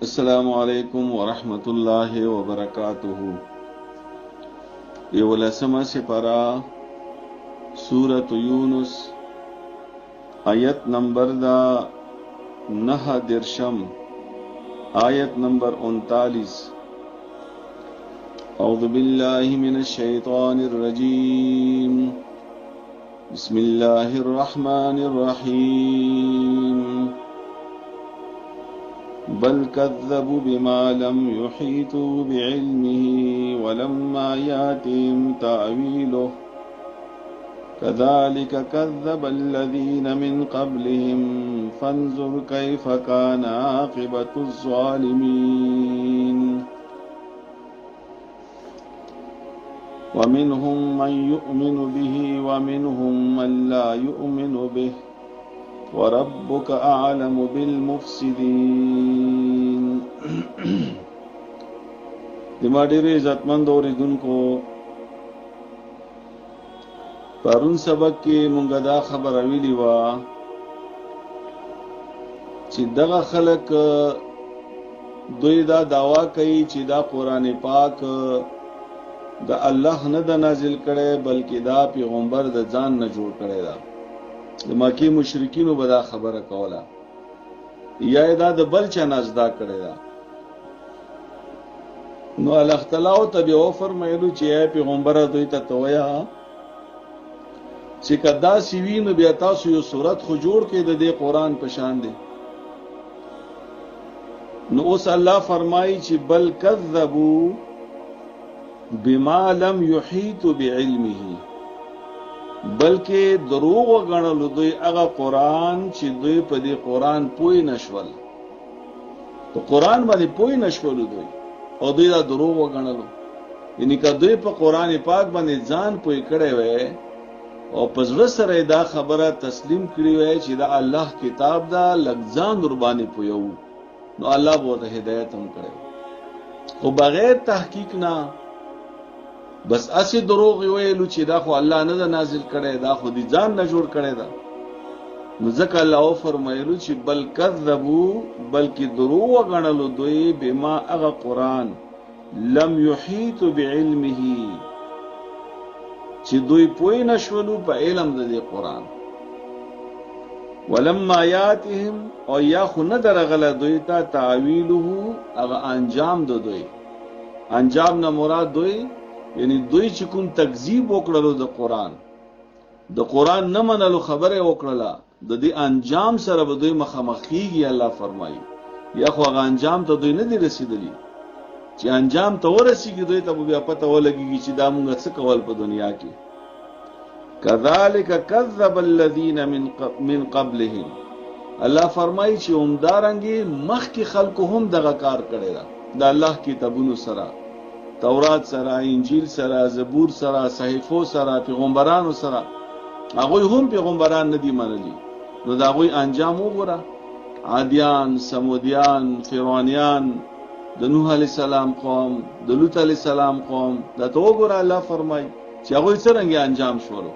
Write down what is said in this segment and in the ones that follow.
السلام علیکم ورحمت الله وبرکاتہ. یولسمه سپارہ سورۃ یونس آیت نمبر دا 9 آیت نمبر 39. اعوذ باللہ من الشیطان الرجیم. بسم اللہ الرحمن الرحیم. بل كذبوا بما لم يحيطوا بعلمه ولما ياتهم تأويله كذلك كذب الذين من قبلهم فانظر كيف كان عاقبة الظالمين. ومنهم من يؤمن به ومنهم من لا يؤمن به وربك اعلم بالمفسدين. دما ډېر عزتمند اوریدونکو، پرون سبق کې مونږ دا خبره ویلې وه چې دغه خلک دوی دا دعوا کوي چې دا قرآن پاک د الله نه د نازل کړي بلکې دا پیغمبر د ځان نه جوړ کړي دا. د مکی مشرکینو به دا خبره کوله یا دا د بل چا نه زده کړی دا. نو الله تعالی ته بیا وفرمایلو چې ای پیغمبره دوی ته تویا چې کدا سی وی نو بیا تاسو یو صورت خو جوړ کړئ د دې قرآن په شان دی. نو اوس الله فرمایي چې بل کذبوا بما لم يحيطوا بعلمه، بلکې دروغ وګڼلو دوی هغه قرآن چې دوی په دې قرآن پوی نشول، په قرآن باندې پوی نشول دوی، او دوی دا دروغ وګڼلو. یعنی که دوی په قرآن پاک باندې ځان پوی کړی وای او په زړه سره دا خبره تسلیم کړی وای چې دا الله کتاب دا لږ ځان ور باندې پویو، نو الله به ورته هدایت هم کړی، خو بغیر تحقیق نه بس اسی دروغ ویلو چې دا خو الله نه نازل کړي، دا خو دي ځان نه جوړ کړي دا. نو ځکه الله فرمایلو چې بل کذبوا، بلکې دروغ وګڼلو دوی بما اغه قرآن لم يحيط بعلمه، چې دوی پوی نشولو په علم د دې قرآن. ولما یاتهم، او یا خو نه درغله دوی ته تعویله، اغه انجام د دوی، انجام نه مراد دوی یعنی دوی چې کوم تکذیب وکړلو د قرآن نه منلو خبره وکړله، د دې انجام سره به دوی مخامخېږي. الله فرمایي یا خو هغه انجام ته دوی نه دي رسیدلی، چې انجام ته ورسیږي دوی ته بیا پته ولګېږي چې دا مونږ څه کول په دنیا کې. کذالک کذب الذین من قبلهم، الله فرمایي چې همدارنګې مخکې خلکو هم دغه کار کړی ده د الله کتابونو سره، تورات سره، انجیل سره، زبور سره، صحیفو سره، پیغمبرانو سره. هغوی هم پیغمبران نه دي منلي، نو د هغوی انجام وګوره. عادیان، سمودیان، فرعونیان، د نوح علیه السلام قوم، د لوط علیه السلام قوم، دا ته وګوره. الله فرمایي چې هغوی څرنګه انجام شولو.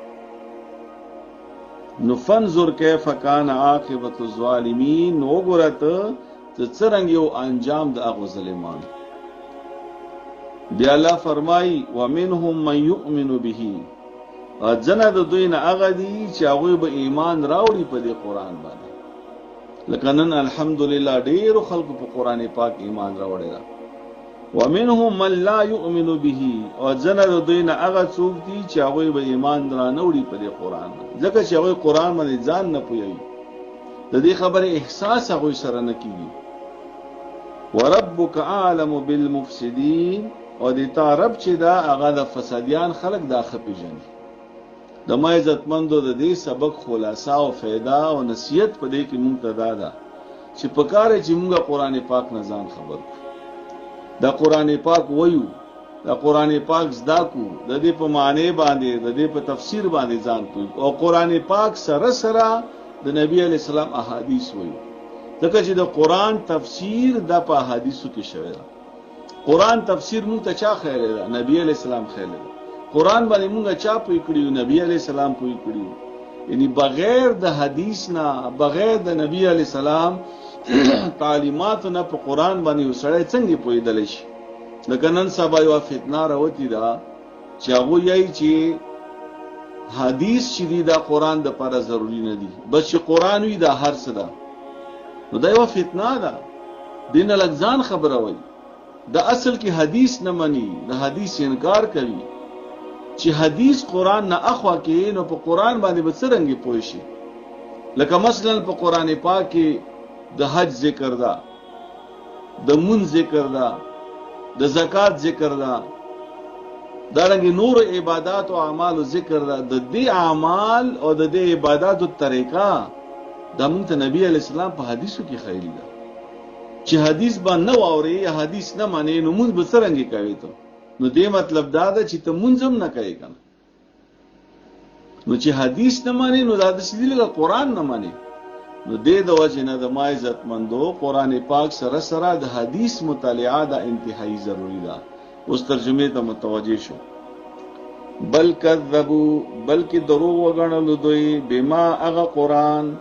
نو فانظر کیف کان عاقبة الظالمین، نو وګوره ته څرنګه یو انجام د هغو ظالمانو. بیا الله فرمای ومنهم من یؤمن به، ځنه د دوی نه هغه دي چې هغوی به ایمان راوړي په دې قرآن باندې. لکه نن الحمدلله ډېرو خلکو په قرآن پاک ایمان راوړی ده. ومنهم من لا یؤمن به، او ځنه د دوی نه هغه څوک دي چې هغوی به ایمان را نه وړي په دې قرآن، ځکه چې هغوی قرآن باندې ځان نه پوهوي، د دې خبرې احساس هغوی سره نه کېږي. وربک اعلم بالمفسدین، او د تا رب چې دا هغه د فسادیان خلق دا ښه پېژني. د ما عزتمندو د دې سبق خلاصه او فایده او نصیحت په دې کې مونږ ته دا ده چې په کار چې مونږ قرآن پاک نه ځان خبر کړو، دا قرآن پاک وایو، دا قرآن پاک زده کو، د دې په معنی باندې، د دې په تفسیر باندې ځان کوي، او قرآن پاک سره سره د نبی علیہ السلام احادیث وایو، ځکه چې د قرآن تفسیر د په احادیثو کې شوی ده. قرآن تفسیر مونږ ته چا خیره ده؟ نبی علیہ السلام خیره ده. قرآن باندې مونږ چا پوی کړیو؟ نبی علیہ السلام پوی کړیو. یعنی بغیر د حدیث نه، بغیر د نبی علیہ السلام تعلیمات نه په قران باندې وسړی څنګه پوهیدل شي. لکه نن سبا یو فتنه راوتی دا چې هغه یې چې حدیث چې دی دا قران د لپاره ضروری نه دی، بس چې قران وی دا هر څه ده. نو دا یو فتنه ده، دین لګزان خبره وای. د اصل کې حدیث نه مني، د حدیث انکار کوي. چې حدیث قران نه اخوا کې نو په قران باندې به څنګه پوه شي. لکه مثلا په قران پاک کې د حج ذکر ده، د مون ذکر ده، د زکات ذکر ده، دارنګه نور عبادت او اعمال ذکر ده. د دې اعمال او د دې عبادت طریقه د مونږ نبی علی السلام په حدیثو کې خیلی ده. چې حدیث باندې نه اوري یا حدیث نه مانی نو مونږ به څنګه کوي ته؟ نو دې مطلب دا ده چې ته مونږ هم نه کوي کنه. نو چې حدیث نه مانی نو دا د سیدل قرآن نه مانی. نو دې د وجه نه د ما عزت مندو قرآن پاک سره سره د حدیث مطالعه د انتهایی ضروری ده. اوس ترجمه ته متوجه شو. بل کذبوا، بلکې دروغ وګڼل دوی، بما اغه قرآن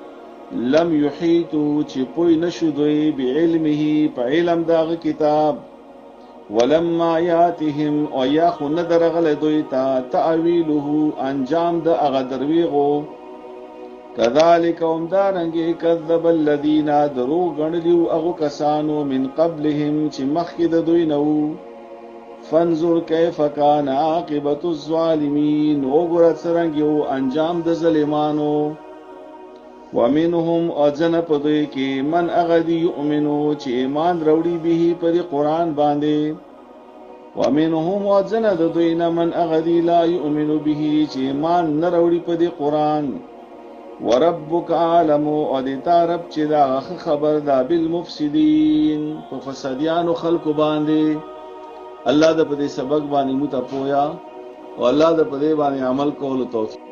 لم یحیطوا چې پوی نشو دوی بعلمه په علم داغه کتاب، ولما یاتهم او یا خو نه درغله دوی ته تاویله انجام د اغه درویغو. کذالک هم دارنګه کذب الذین دروغ غنلیو اغه کسانو من قبلهم چې مخکې د دوی نو. فانظر کیف کان عاقبت الظالمین، وګوره څرنګه انجام د ظالمانو. ومنهم اجن پدوی کې من اغدی یؤمنو چې ایمان وروړي به پر قرآن باندې. ومنهم اجن د دوی نه من اغدی لا یؤمنو به چې ایمان نه وروړي پر قرآن. وربک عالم او د طرف چې دا خبر دا بالمفسدین په فسادیانو خلق باندې. الله د پدې سبق باندې مو ته پویا او الله د پدې باندې عمل کولو توفیق